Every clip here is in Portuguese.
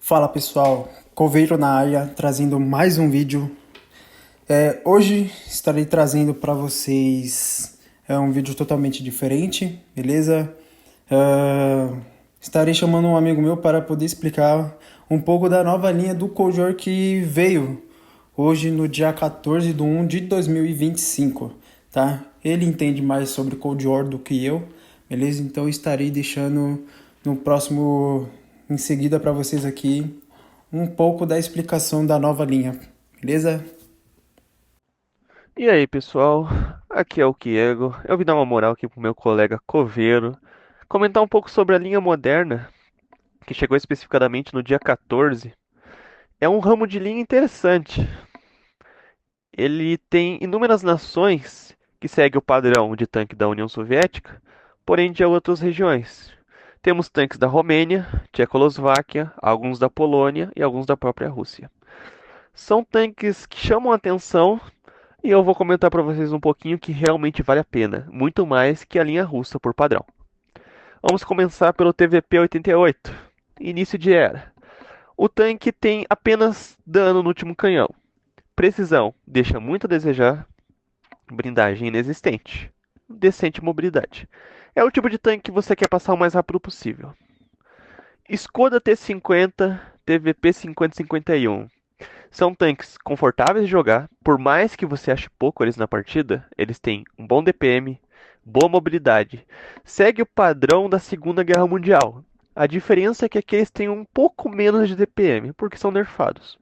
Fala pessoal, Coveiro na área, trazendo mais um vídeo. Hoje estarei trazendo para vocês um vídeo totalmente diferente, beleza? Estarei chamando um amigo meu para poder explicar um pouco da nova linha do Cold War que veio hoje no dia 14 de 1 de 2025, tá? Ele entende mais sobre Cold War do que eu, beleza? Então estarei deixando no próximo, em seguida para vocês aqui, um pouco da explicação da nova linha, beleza? E aí, pessoal? Aqui é o Kiego. Eu vim dar uma moral aqui pro meu colega Coveiro, comentar um pouco sobre a linha moderna, que chegou especificadamente no dia 14. É um ramo de linha interessante. Ele tem inúmeras nações que seguem o padrão de tanque da União Soviética, porém de outras regiões. Temos tanques da Romênia, Tchecoslováquia, alguns da Polônia e alguns da própria Rússia. São tanques que chamam a atenção. E eu vou comentar para vocês um pouquinho que realmente vale a pena, muito mais que a linha russa por padrão. Vamos começar pelo TVP-88, início de era. O tanque tem apenas dano no último canhão. Precisão deixa muito a desejar, blindagem inexistente, decente mobilidade. É o tipo de tanque que você quer passar o mais rápido possível. Skoda T50, TVP 5051. São tanques confortáveis de jogar, por mais que você ache pouco eles na partida, eles têm um bom DPM, boa mobilidade. Segue o padrão da Segunda Guerra Mundial. A diferença é que aqui eles têm um pouco menos de DPM, porque são nerfados.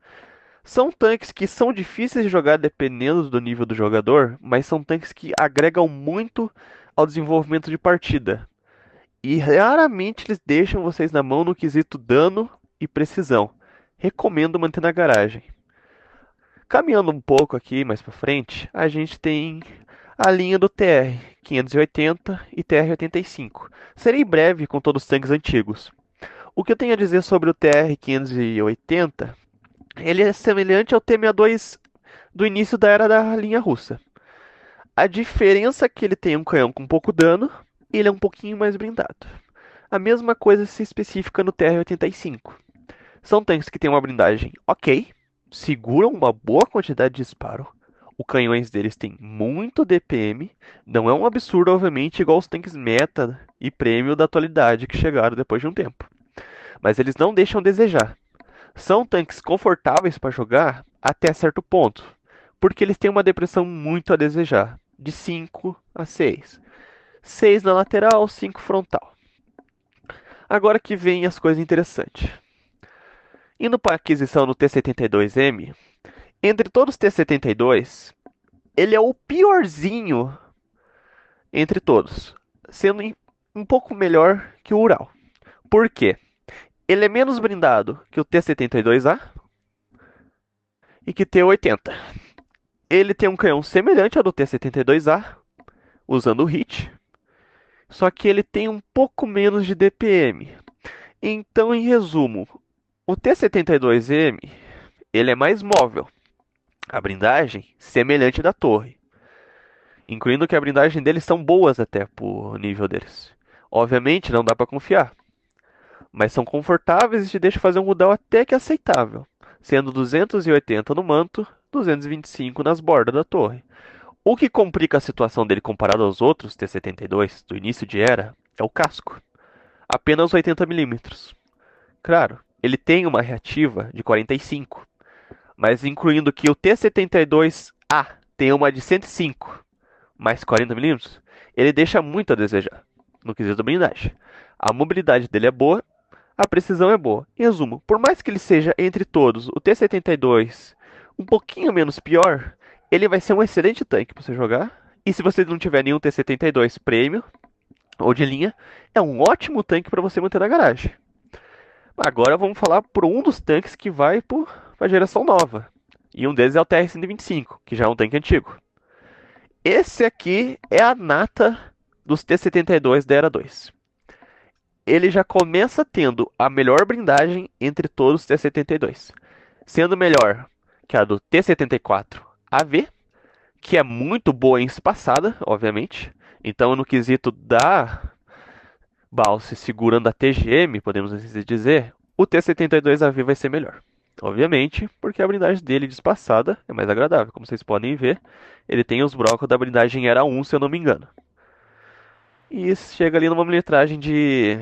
São tanques que são difíceis de jogar dependendo do nível do jogador, mas são tanques que agregam muito ao desenvolvimento de partida. E raramente eles deixam vocês na mão no quesito dano e precisão. Recomendo manter na garagem. Caminhando um pouco aqui mais para frente, a gente tem a linha do TR 580 e TR 85. Serei breve com todos os tanques antigos. O que eu tenho a dizer sobre o TR 580? Ele é semelhante ao T-62 do início da era da linha russa. A diferença é que ele tem um canhão com pouco dano e ele é um pouquinho mais blindado. A mesma coisa se especifica no TR 85. São tanques que têm uma blindagem ok, seguram uma boa quantidade de disparo. Os canhões deles têm muito DPM, não é um absurdo, obviamente, igual os tanques meta e prêmio da atualidade que chegaram depois de um tempo. Mas eles não deixam a desejar. São tanques confortáveis para jogar até certo ponto, porque eles têm uma depressão muito a desejar, de 5 a 6. 6 na lateral, 5 frontal. Agora que vem as coisas interessantes. Indo para a aquisição do T-72M, entre todos os T-72, ele é o piorzinho entre todos, sendo um pouco melhor que o Ural. Por quê? Ele é menos blindado que o T-72A e que o T-80. Ele tem um canhão semelhante ao do T-72A, usando o HIT, só que ele tem um pouco menos de DPM. Então, em resumo, o T-72M ele é mais móvel, a blindagem semelhante da torre, incluindo que a blindagem deles são boas até por nível deles. Obviamente não dá para confiar, mas são confortáveis e te deixam fazer um rudal até que aceitável, sendo 280 no manto, 225 nas bordas da torre. O que complica a situação dele comparado aos outros T-72 do início de era é o casco, apenas 80 milímetros. Claro, ele tem uma reativa de 45, mas incluindo que o T-72A tem uma de 105 mais 40 milímetros, ele deixa muito a desejar no quesito blindagem. A mobilidade dele é boa, a precisão é boa. Em resumo, por mais que ele seja entre todos o T-72 um pouquinho menos pior, ele vai ser um excelente tanque para você jogar. E se você não tiver nenhum T-72 Premium ou de linha, é um ótimo tanque para você manter na garagem. Agora vamos falar por um dos tanques que vai para a geração nova. E um deles é o TR-125, que já é um tanque antigo. Esse aqui é a nata dos T-72 da Era 2. Ele já começa tendo a melhor blindagem entre todos os T-72, sendo melhor que a do T-74 AV, que é muito boa em espaçada, obviamente. Então, no quesito da Balse segurando a TGM, podemos assim dizer, o T-72AV vai ser melhor. Obviamente, porque a blindagem dele despassada é mais agradável. Como vocês podem ver, ele tem os brocos da blindagem Era 1, se eu não me engano. E chega ali numa milimetragem de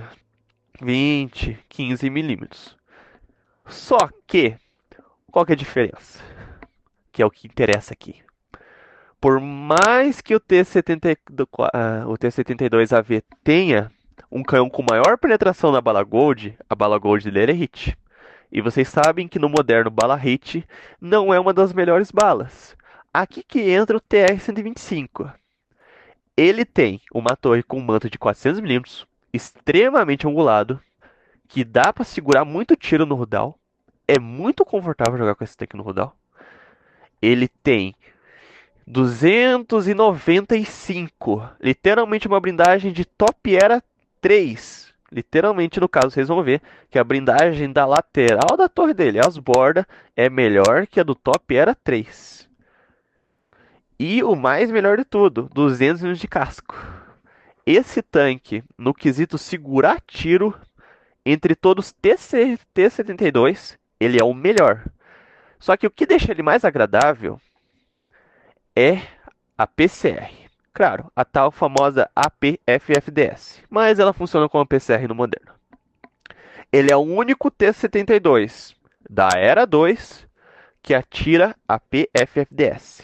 20, 15 milímetros. Só que, qual que é a diferença? Que é o que interessa aqui. Por mais que o T-72AV tenha um canhão com maior penetração na bala Gold, a bala Gold dele é hit. E vocês sabem que no moderno bala hit não é uma das melhores balas. Aqui que entra o TR-125. Ele tem uma torre com um manto de 400 milímetros, extremamente angulado, que dá para segurar muito tiro no rudal. É muito confortável jogar com esse tanque no rudal. Ele tem 295, literalmente uma blindagem de Top Era 3. Literalmente, no caso, vocês vão ver que a blindagem da lateral da torre dele, as bordas, é melhor que a do Top Era 3. E o mais melhor de tudo, 200 milhões de casco. Esse tanque, no quesito segurar tiro, entre todos T-72, ele é o melhor. Só que o que deixa ele mais agradável é a PCR. Claro, a tal famosa APFFDS, mas ela funciona como PCR no moderno. Ele é o único T-72 da Era 2 que atira a PFFDS.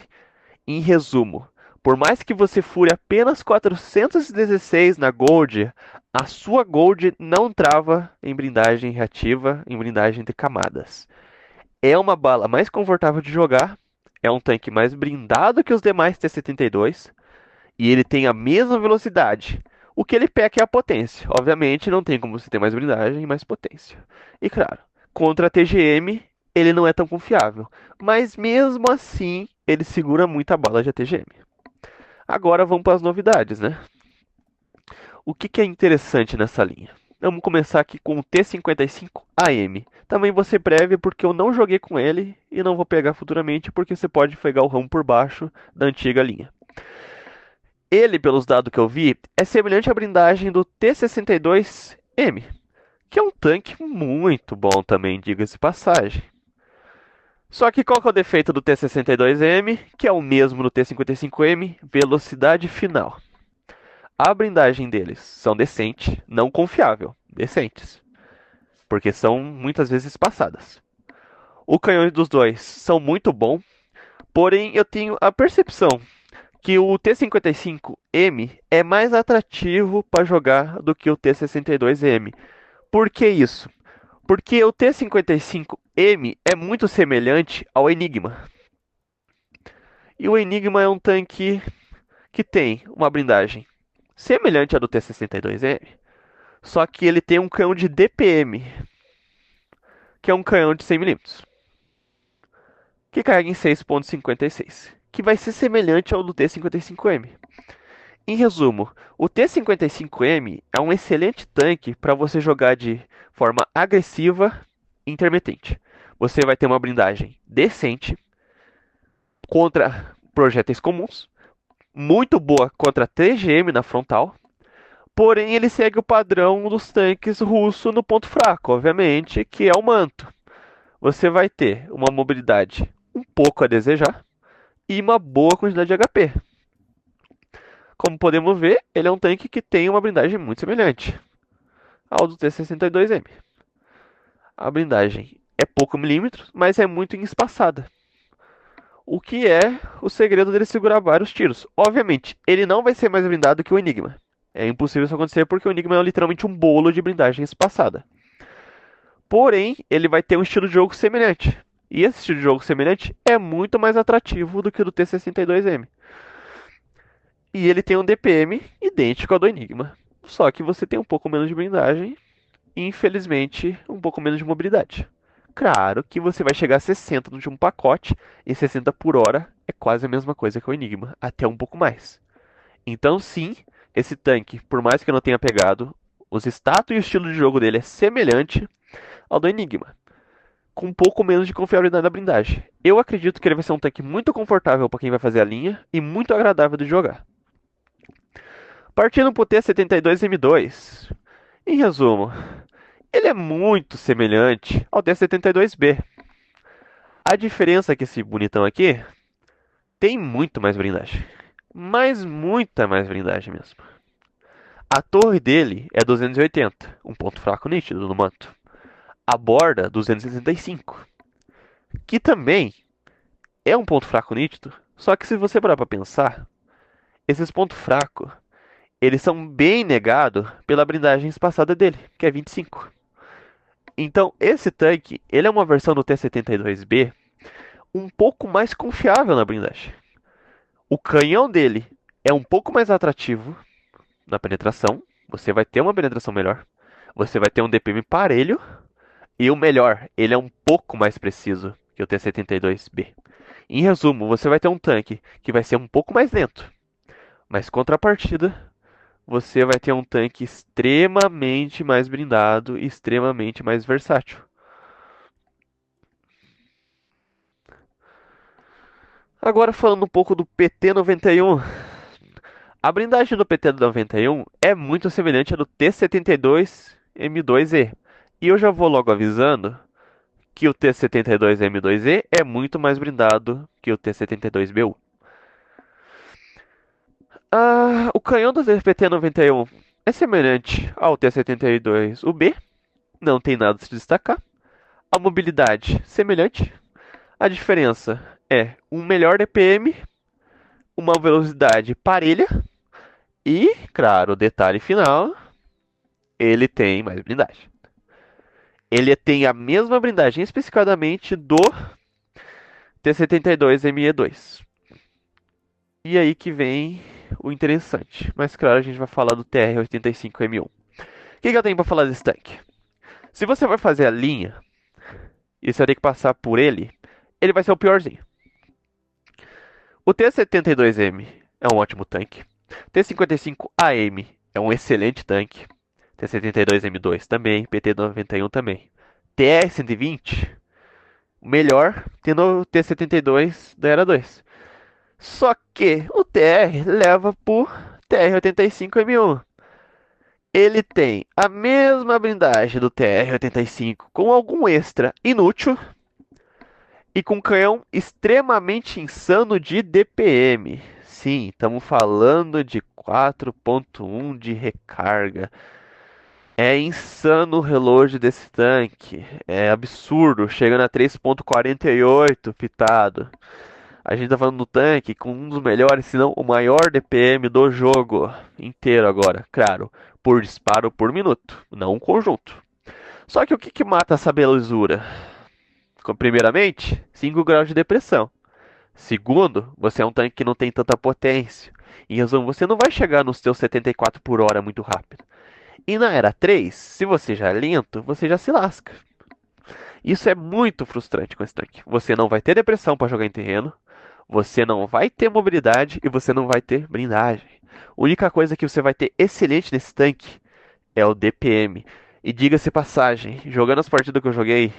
Em resumo, por mais que você fure apenas 416 na Gold, a sua Gold não trava em blindagem reativa, em blindagem de camadas. É uma bala mais confortável de jogar, é um tanque mais blindado que os demais T-72 e ele tem a mesma velocidade. O que ele peca é a potência. Obviamente, não tem como você ter mais blindagem e mais potência. E claro, contra a TGM, ele não é tão confiável. Mas mesmo assim, ele segura muito a bala de ATGM. Agora vamos para as novidades, né? O que é interessante nessa linha? Vamos começar aqui com o T-55AM. Também vou ser breve porque eu não joguei com ele e não vou pegar futuramente porque você pode pegar o ramo por baixo da antiga linha. Ele, pelos dados que eu vi, é semelhante à blindagem do T-62M, que é um tanque muito bom também, diga-se de passagem. Só que qual que é o defeito do T-62M, que é o mesmo do T-55M? Velocidade final. A blindagem deles são decentes, não confiável, decentes, porque são muitas vezes espaçadas. O canhão dos dois são muito bom, porém eu tenho a percepção que o T-55M é mais atrativo para jogar do que o T-62M. Por que isso? Porque o T-55M é muito semelhante ao Enigma. E o Enigma é um tanque que tem uma blindagem semelhante à do T-62M, só que ele tem um canhão de DPM, que é um canhão de 100 milímetros, que carrega em 6,56, que vai ser semelhante ao do T-55M. Em resumo, o T-55M é um excelente tanque para você jogar de forma agressiva e intermitente. Você vai ter uma blindagem decente contra projéteis comuns, muito boa contra TGM na frontal, porém ele segue o padrão dos tanques russos no ponto fraco, obviamente, que é o manto. Você vai ter uma mobilidade um pouco a desejar e uma boa quantidade de HP. Como podemos ver, ele é um tanque que tem uma blindagem muito semelhante ao do T-62M. A blindagem é pouco milímetros, mas é muito espaçada. O que é o segredo dele segurar vários tiros. Obviamente, ele não vai ser mais blindado que o Enigma. É impossível isso acontecer porque o Enigma é literalmente um bolo de blindagem espaçada. Porém, ele vai ter um estilo de jogo semelhante. E esse estilo de jogo semelhante é muito mais atrativo do que o do T-62M. E ele tem um DPM idêntico ao do Enigma. Só que você tem um pouco menos de blindagem e, infelizmente, um pouco menos de mobilidade. Claro que você vai chegar a 60 no último pacote, e 60 por hora é quase a mesma coisa que o Enigma, até um pouco mais. Então, sim, esse tanque, por mais que eu não tenha pegado, os status e o estilo de jogo dele é semelhante ao do Enigma, com um pouco menos de confiabilidade na blindagem. Eu acredito que ele vai ser um tanque muito confortável para quem vai fazer a linha e muito agradável de jogar. Partindo para o T-72M2, em resumo, ele é muito semelhante ao T-72B. A diferença é que esse bonitão aqui tem muito mais blindagem. Mas muita mais blindagem mesmo. A torre dele é 280, um ponto fraco nítido no manto. A borda, 265, que também é um ponto fraco nítido. Só que se você parar para pensar, esses pontos fracos, eles são bem negados pela blindagem espaçada dele, que é 25. Então, esse tanque, ele é uma versão do T-72B um pouco mais confiável na blindagem. O canhão dele é um pouco mais atrativo na penetração, você vai ter uma penetração melhor, você vai ter um DPM parelho, e o melhor, ele é um pouco mais preciso que o T-72B. Em resumo, você vai ter um tanque que vai ser um pouco mais lento, mas contrapartida, você vai ter um tanque extremamente mais blindado e extremamente mais versátil. Agora falando um pouco do PT-91. A blindagem do PT-91 é muito semelhante à do T-72M2E. E eu já vou logo avisando que o T-72M2E é muito mais blindado que o T-72BU. O canhão do PT-91 é semelhante ao T-72UB, não tem nada a se destacar. A mobilidade semelhante. A diferença é um melhor DPM, uma velocidade parelha e, claro, o detalhe final, ele tem mais blindagem. Ele tem a mesma blindagem especificadamente do T-72ME2. E aí que vem o interessante. Mas claro, a gente vai falar do TR-85M1. O que eu tenho para falar desse tanque? Se você vai fazer a linha e você vai ter que passar por ele, ele vai ser o piorzinho. O T-72M é um ótimo tanque. T-55AM é um excelente tanque. T-72M2 também, PT-91 também. TR-120, melhor tendo o T-72 da Era 2. Só que o TR leva por TR-85M1. Ele tem a mesma blindagem do TR-85 com algum extra inútil e com canhão extremamente insano de DPM. Sim, estamos falando de 4.1 de recarga. É insano o relógio desse tanque. É absurdo, chegando a 3.48 pitado. A gente tá falando do tanque com um dos melhores, se não o maior DPM do jogo inteiro agora. Claro, por disparo por minuto, não um conjunto. Só que o que mata essa belezura? Primeiramente, 5 graus de depressão. Segundo, você é um tanque que não tem tanta potência. Em resumo, você não vai chegar nos seus 74 por hora muito rápido. E na era 3, se você já é lento, você já se lasca. Isso é muito frustrante com esse tanque. Você não vai ter depressão para jogar em terreno, você não vai ter mobilidade e você não vai ter blindagem. A única coisa que você vai ter excelente nesse tanque é o DPM. E diga-se passagem, jogando as partidas que eu joguei,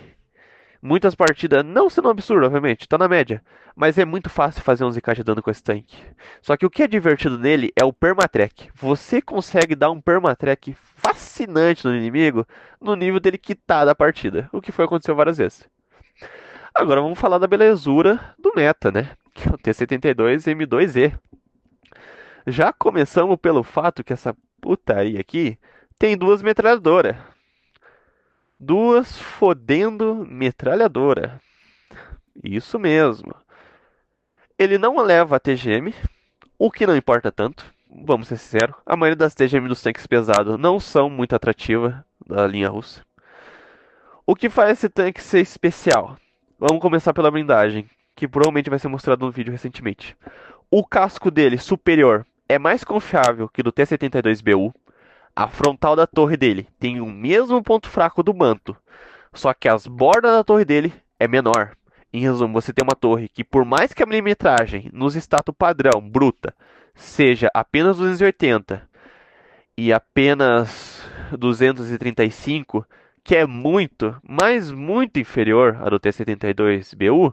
muitas partidas, não sendo um absurdo, obviamente, tá na média. Mas é muito fácil fazer um ZK de dano com esse tanque. Só que o que é divertido nele é o permatrack. Você consegue dar um permatrack fascinante no inimigo no nível dele quitar da partida. O que foi aconteceu várias vezes. Agora vamos falar da belezura do meta, né? Que é o T-72M2E. Já começamos pelo fato que essa putaria aqui tem duas metralhadoras. Duas fodendo metralhadora. Isso mesmo. Ele não leva a TGM, o que não importa tanto. Vamos ser sinceros. A maioria das TGM dos tanques pesados não são muito atrativas da linha russa. O que faz esse tanque ser especial? Vamos começar pela blindagem, que provavelmente vai ser mostrado no vídeo recentemente. O casco dele superior é mais confiável que do T-72BU. A frontal da torre dele tem o mesmo ponto fraco do manto, só que as bordas da torre dele é menor. Em resumo, você tem uma torre que, por mais que a milimetragem nos status padrão bruta seja apenas 280 e apenas 235, que é muito, mas muito inferior à do T-72BU,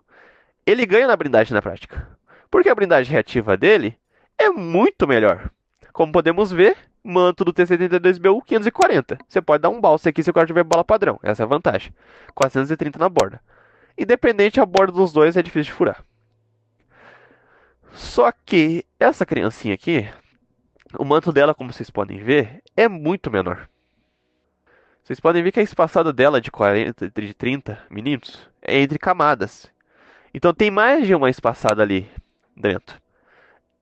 ele ganha na blindagem na prática. Porque a blindagem reativa dele é muito melhor. Como podemos ver, Manto do T-72BU 540. Você pode dar um balsa aqui se o cara tiver bala padrão. Essa é a vantagem. 430 na borda. Independente, a borda dos dois é difícil de furar. Só que essa criancinha aqui, o manto dela, como vocês podem ver, é muito menor. Vocês podem ver que a espaçada dela de 40, de 30 milímetros é entre camadas. Então tem mais de uma espaçada ali dentro.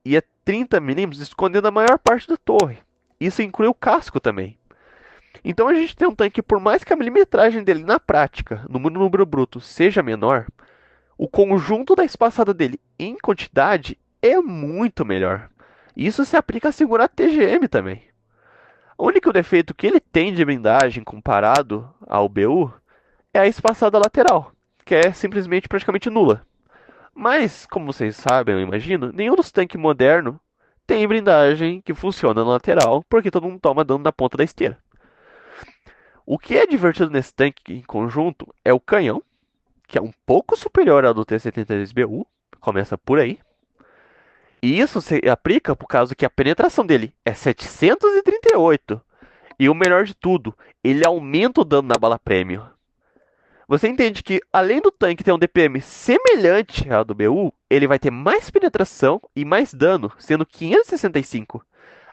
E é 30 milímetros escondendo a maior parte da torre. Isso inclui o casco também. Então a gente tem um tanque, por mais que a milimetragem dele na prática, no número bruto, seja menor, o conjunto da espaçada dele em quantidade é muito melhor. Isso se aplica a segurar TGM também. O único defeito que ele tem de blindagem comparado ao BU é a espaçada lateral, que é simplesmente praticamente nula. Mas, como vocês sabem, eu imagino, nenhum dos tanques modernos tem blindagem que funciona na lateral, porque todo mundo toma dano na ponta da esteira. O que é divertido nesse tanque em conjunto é o canhão, que é um pouco superior ao do T-72BU, começa por aí. E isso se aplica por causa que a penetração dele é 738. E o melhor de tudo, ele aumenta o dano na bala prêmio. Você entende que, além do tanque ter um DPM semelhante ao do BU, ele vai ter mais penetração e mais dano, sendo 565.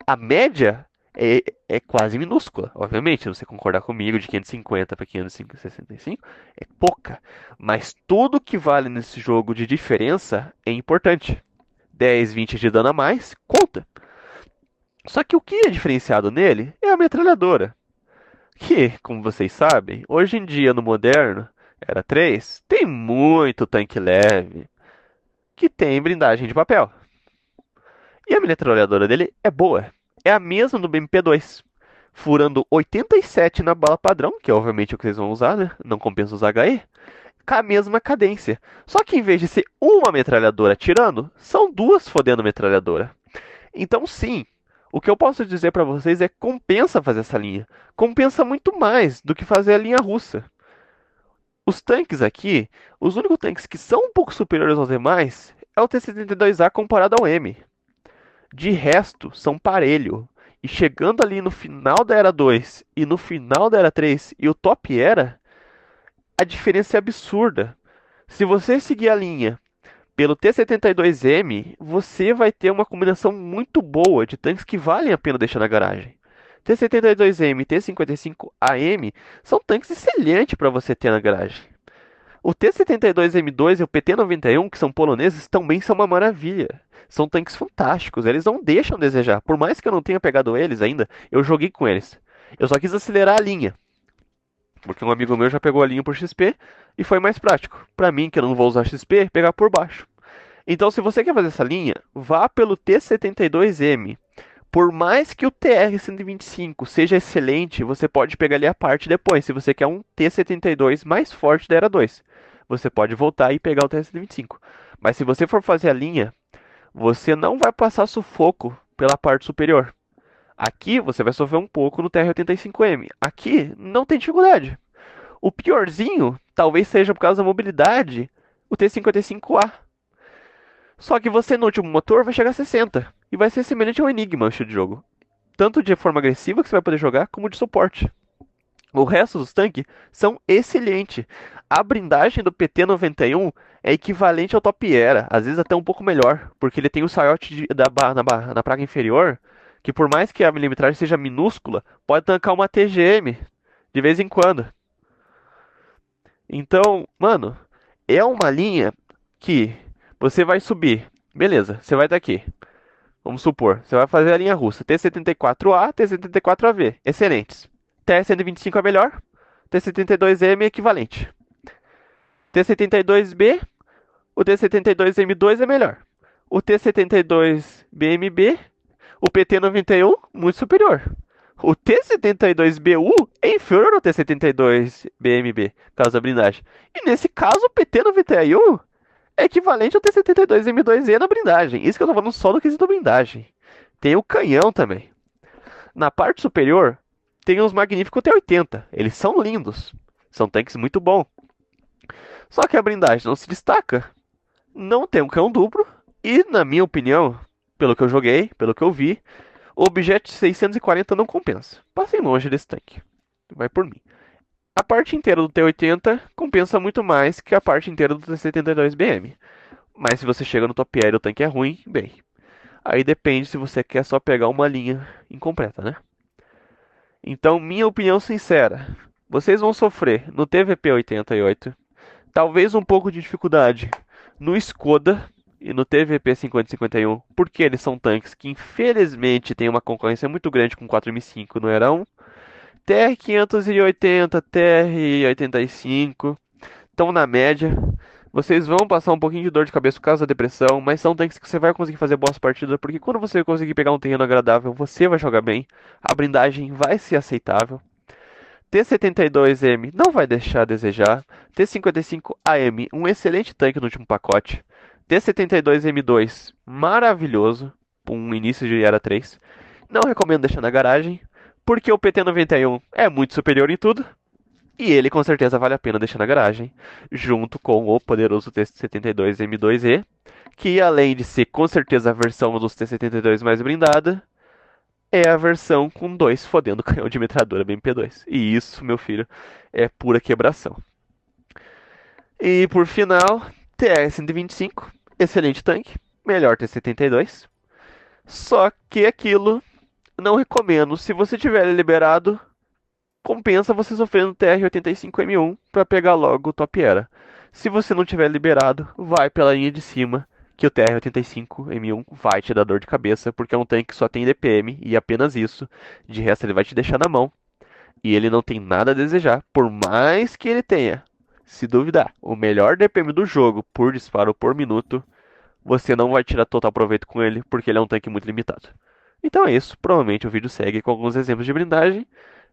A média é quase minúscula. Obviamente, se você concordar comigo, de 550 para 565 é pouca. Mas tudo que vale nesse jogo de diferença é importante. 10, 20 de dano a mais, conta. Só que o que é diferenciado nele é a metralhadora. Que, como vocês sabem, hoje em dia no moderno, era 3, tem muito tanque leve que tem blindagem de papel. E a metralhadora dele é boa. É a mesma do BMP2, furando 87 na bala padrão, que é obviamente o que vocês vão usar, né? Não compensa usar HE, com a mesma cadência. Só que em vez de ser uma metralhadora atirando, são duas fodendo metralhadora. Então, sim, o que eu posso dizer para vocês é que compensa fazer essa linha. Compensa muito mais do que fazer a linha russa. Os tanques aqui, os únicos tanques que são um pouco superiores aos demais é o T-72A comparado ao M. De resto, são parelho. E chegando ali no final da Era 2 e no final da Era 3 e o Top Era, a diferença é absurda. Se você seguir a linha pelo T-72M, você vai ter uma combinação muito boa de tanques que valem a pena deixar na garagem. T-72M e T-55AM são tanques excelentes para você ter na garagem. O T-72M2 e o PT-91, que são poloneses, também são uma maravilha. São tanques fantásticos, eles não deixam a desejar. Por mais que eu não tenha pegado eles ainda, eu joguei com eles. Eu só quis acelerar a linha, porque um amigo meu já pegou a linha por XP e foi mais prático. Para mim, que eu não vou usar XP, pegar por baixo. Então, se você quer fazer essa linha, vá pelo T-72M. Por mais que o TR-125 seja excelente, você pode pegar ali a parte depois, se você quer um T-72 mais forte da Era 2. Você pode voltar e pegar o TR-125. Mas se você for fazer a linha, você não vai passar sufoco pela parte superior. Aqui você vai sofrer um pouco no TR-85M. Aqui não tem dificuldade. O piorzinho talvez seja por causa da mobilidade, o T-55A. Só que você no último motor vai chegar a 60. E vai ser semelhante ao Enigma o estilo de jogo. Tanto de forma agressiva que você vai poder jogar, como de suporte. O resto dos tanques são excelentes. A blindagem do PT-91 é equivalente ao Top Era, às vezes até um pouco melhor, porque ele tem o saiote na praga inferior, que por mais que a milimetragem seja minúscula, pode tancar uma TGM de vez em quando. Então, mano, é uma linha que você vai subir. Beleza, você vai daqui. Vamos supor, você vai fazer a linha russa. T-74A, T-74AV. Excelentes. TR-125 é melhor. T-72M é equivalente. T-72B, o T-72M2 é melhor. O T-72BMB, o PT-91, muito superior. O T-72BU é inferior ao T-72BMB, caso da blindagem. E nesse caso, o PT-91 é equivalente ao T-72M2E na blindagem. Isso que eu tô falando só do quesito blindagem. Tem o canhão também. Na parte superior, tem os magníficos T-80. Eles são lindos. São tanques muito bons. Só que a blindagem não se destaca. Não tem um canhão duplo. E, na minha opinião, pelo que eu joguei, pelo que eu vi, O Objet 640 não compensa. Passem longe desse tanque. Vai por mim. A parte inteira do T80 compensa muito mais que a parte inteira do T72BM. Mas se você chega no top air e o tanque é ruim, bem. Aí depende se você quer só pegar uma linha incompleta, né? Então, minha opinião sincera, vocês vão sofrer no TVP 88, talvez um pouco de dificuldade no Skoda e no TVP 5051, porque eles são tanques que infelizmente têm uma concorrência muito grande com 4005 no Eram. TR-580, TR-85 estão na média. Vocês vão passar um pouquinho de dor de cabeça por causa da depressão, mas são tanques que você vai conseguir fazer boas partidas, porque quando você conseguir pegar um terreno agradável, você vai jogar bem, a blindagem vai ser aceitável. T-72M não vai deixar a desejar. T-55AM, um excelente tanque no último pacote. T-72M2, maravilhoso, um início de Era 3. Não recomendo deixar na garagem, porque o PT-91 é muito superior em tudo. E ele com certeza vale a pena deixar na garagem, junto com o poderoso T-72M2E, que além de ser com certeza a versão dos T-72 mais blindada, é a versão com dois fodendo canhão de metralhadora BMP2. E isso, meu filho, é pura quebração. E por final, TR-125, excelente tanque, melhor T-72. Só que aquilo, não recomendo. Se você tiver ele liberado, compensa você sofrer no TR-85M1 para pegar logo o Top Era. Se você não tiver liberado, vai pela linha de cima, que o TR-85M1 vai te dar dor de cabeça, porque é um tanque que só tem DPM e apenas isso. De resto, ele vai te deixar na mão. E ele não tem nada a desejar, por mais que ele tenha, se duvidar, o melhor DPM do jogo por disparo por minuto, você não vai tirar total proveito com ele, porque ele é um tanque muito limitado. Então é isso, provavelmente o vídeo segue com alguns exemplos de blindagem,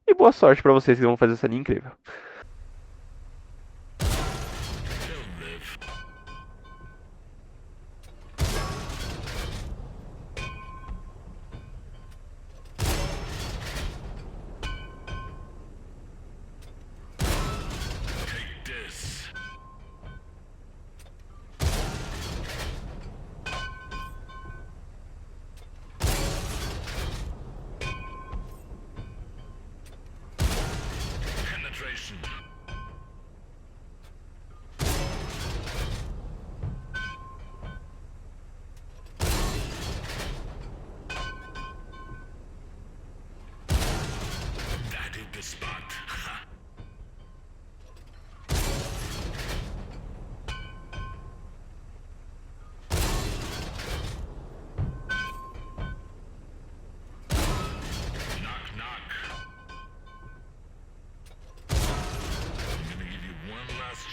e boa sorte para vocês que vão fazer essa linha incrível.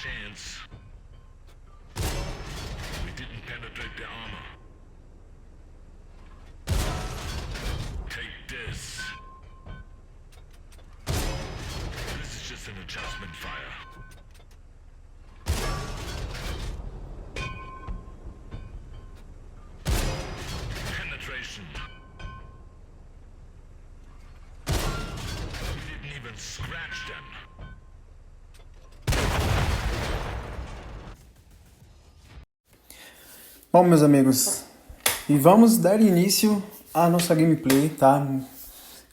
Chance. We didn't penetrate the armor. Take this. This is just an adjustment fire. Penetration. We didn't even scratch them. Bom, meus amigos, e vamos dar início à nossa gameplay, tá?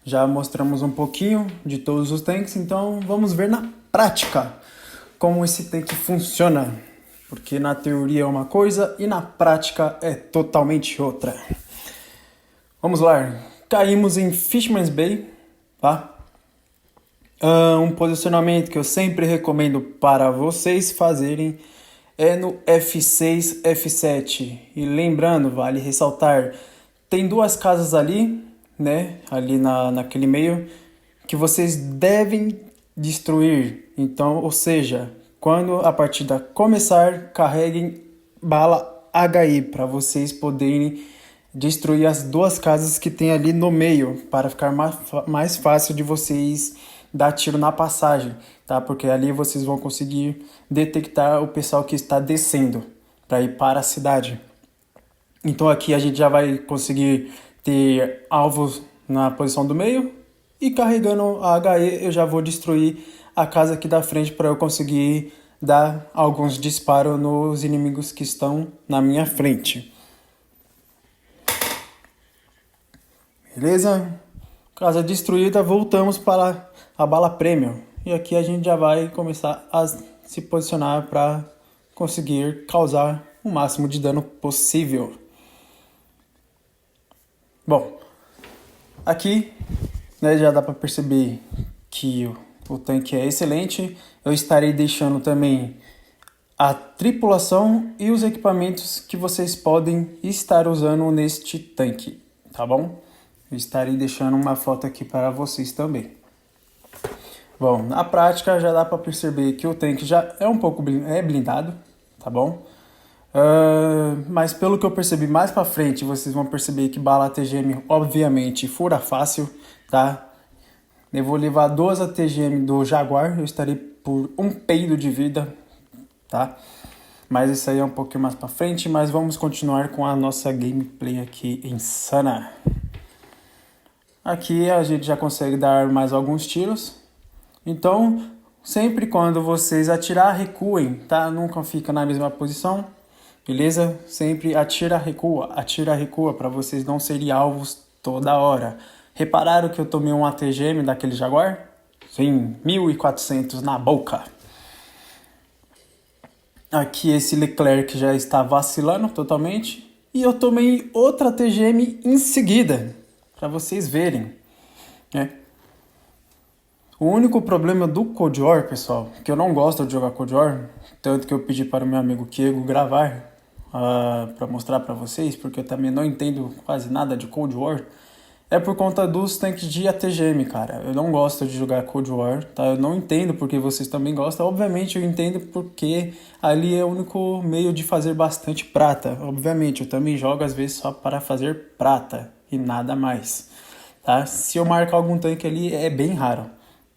Já mostramos um pouquinho de todos os tanques, então vamos ver na prática como esse tanque funciona. Porque na teoria é uma coisa e na prática é totalmente outra. Vamos lá, caímos em Fisherman's Bay, tá? Um posicionamento que eu sempre recomendo para vocês fazerem é no F6, F7. E lembrando, vale ressaltar, tem duas casas ali, né? Ali naquele meio, que vocês devem destruir. Então, ou seja, quando a partida começar, carreguem bala HI para vocês poderem destruir as duas casas que tem ali no meio, para ficar mais fácil de vocês dar tiro na passagem, tá? Porque ali vocês vão conseguir detectar o pessoal que está descendo para ir para a cidade. Então aqui a gente já vai conseguir ter alvos na posição do meio e carregando a HE eu já vou destruir a casa aqui da frente para eu conseguir dar alguns disparos nos inimigos que estão na minha frente. beleza? Casa destruída, voltamos para a bala premium. E aqui a gente já vai começar a se posicionar para conseguir causar o máximo de dano possível. Bom, aqui, né, já dá para perceber que o tanque é excelente. Eu estarei deixando também a tripulação e os equipamentos que vocês podem estar usando neste tanque, tá bom? Eu estarei deixando uma foto aqui para vocês também. Bom, na prática já dá para perceber que o tanque já é um pouco blindado, tá bom? Mas pelo que eu percebi mais para frente, vocês vão perceber que bala TGM obviamente fura fácil, tá? Eu vou levar 2 ATGM do Jaguar, eu estarei por um peido de vida, tá? Mas isso aí é um pouquinho mais pra frente, mas vamos continuar com a nossa gameplay aqui insana. Aqui a gente já consegue dar mais alguns tiros. Então, sempre quando vocês atirar, recuem, tá? Nunca fica na mesma posição, beleza? Sempre atira, recua, pra vocês não serem alvos toda hora. Repararam que eu tomei um ATGM daquele Jaguar? Sim, 1400 na boca. Aqui esse Leclerc já está vacilando totalmente. E eu tomei outra TGM em seguida, para vocês verem, né? O único problema do Cold War, pessoal, que eu não gosto de jogar Cold War, tanto que eu pedi para o meu amigo Kiego gravar para mostrar para vocês, porque eu também não entendo quase nada de Cold War, é por conta dos tanques de ATGM, cara. Eu não gosto de jogar Cold War, tá? Eu não entendo porque vocês também gostam. Obviamente eu entendo porque ali é o único meio de fazer bastante prata. Obviamente, eu também jogo às vezes só para fazer prata e nada mais, tá? Se eu marcar algum tanque ali é bem raro,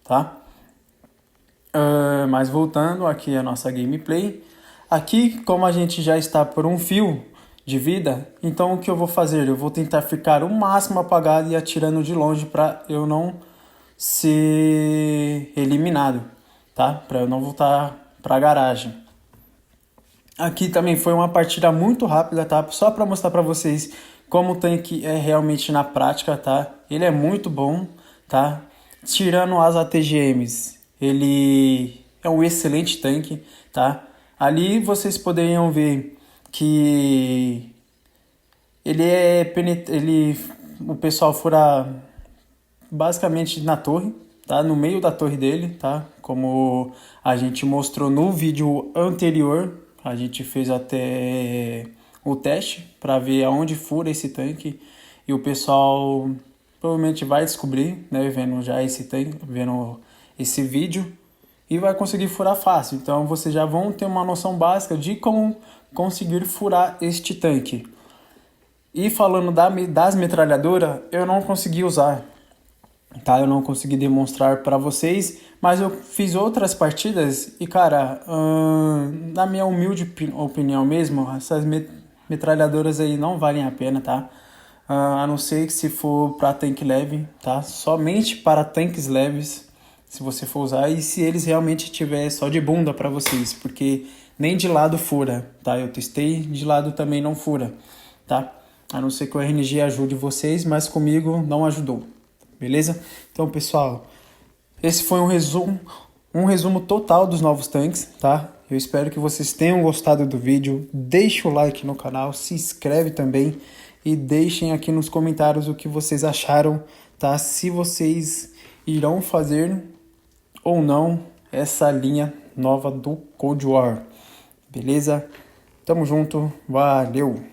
tá? Mas voltando aqui a nossa gameplay. Aqui, como a gente já está por um fio de vida, então o que eu vou fazer? Eu vou tentar ficar o máximo apagado e atirando de longe para eu não ser eliminado, tá? Para eu não voltar para a garagem. Aqui também foi uma partida muito rápida, tá? Só para mostrar para vocês como o tanque é realmente na prática, tá? Ele é muito bom, tá? Tirando as ATGMs, ele é um excelente tanque, tá? Ali vocês poderiam ver que o pessoal fura basicamente na torre, tá? No meio da torre dele, tá? Como a gente mostrou no vídeo anterior, a gente fez até o teste para ver aonde fura esse tanque e o pessoal provavelmente vai descobrir, né? Vendo já esse tanque, vendo esse vídeo e vai conseguir furar fácil. Então vocês já vão ter uma noção básica de como conseguir furar este tanque. E falando das metralhadoras, eu não consegui usar, tá? Eu não consegui demonstrar para vocês, mas eu fiz outras partidas e, cara, na minha humilde opinião mesmo, essas metralhadoras aí não valem a pena, tá? A não ser que se for para tanque leve, tá? Somente para tanques leves, se você for usar, e se eles realmente tiver só de bunda para vocês, porque nem de lado fura, tá? Eu testei, de lado também não fura, tá? A não ser que o RNG ajude vocês, mas comigo não ajudou, beleza? Então, pessoal, esse foi um resumo total dos novos tanques, tá? Eu espero que vocês tenham gostado do vídeo. Deixe o like no canal, se inscreve também e deixem aqui nos comentários o que vocês acharam, tá? Se vocês irão fazer ou não essa linha nova do Cold War, beleza? Tamo junto, valeu!